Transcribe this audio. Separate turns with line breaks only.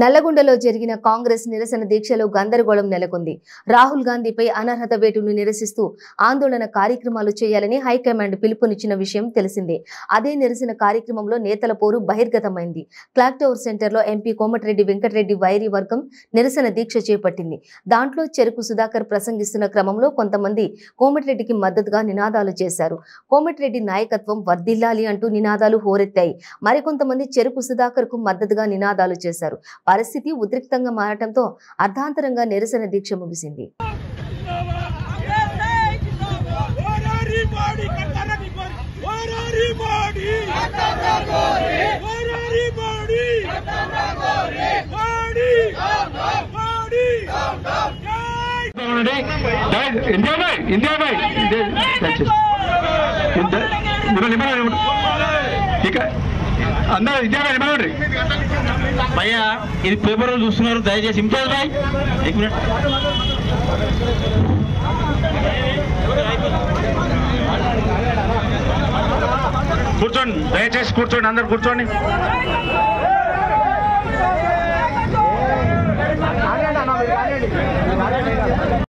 నల్లగొండలో జరిగిన కాంగ్రెస్ నిరసన దీక్షలో గందరగోళం నెలకొంది. రాహుల్ గాంధీపై అనర్హత వేటును నిరసిస్తూ ఆందోళన కార్యక్రమాలు చేయాలని హైకమాండ్ పిలుపునిచ్చిన విషయం తెలిసిందే. అదే నిరసన కార్యక్రమంలో నేతల పోరు బహిర్గతమైంది. క్లాక్ టవర్ సెంటర్లో ఎంపీ కోమటిరెడ్డి వెంకటరెడ్డి వైరి వర్గం నిరసన దీక్ష చేపట్టింది. దాంట్లో చెరుకు సుధాకర్ ప్రసంగిస్తున్న క్రమంలో కొంతమంది కోమటిరెడ్డికి మద్దతుగా నినాదాలు చేశారు. కోమటిరెడ్డి నాయకత్వం వర్ధిల్లాలి అంటూ నినాదాలు హోరెత్తాయి. మరికొంతమంది చెరుకు సుధాకర్ కు మద్దతుగా నినాదాలు చేశారు. పరిస్థితి ఉద్రిక్తంగా మారటంతో అర్ధాంతరంగా నిరసన దీక్ష ముగిసింది.
భయ్యా ఇది పేపర్ చూస్తున్నారు, దయచేసి ఇంటేజ్ భాయ్
కూర్చోండి, దయచేసి కూర్చోండి, అందరు కూర్చోండి.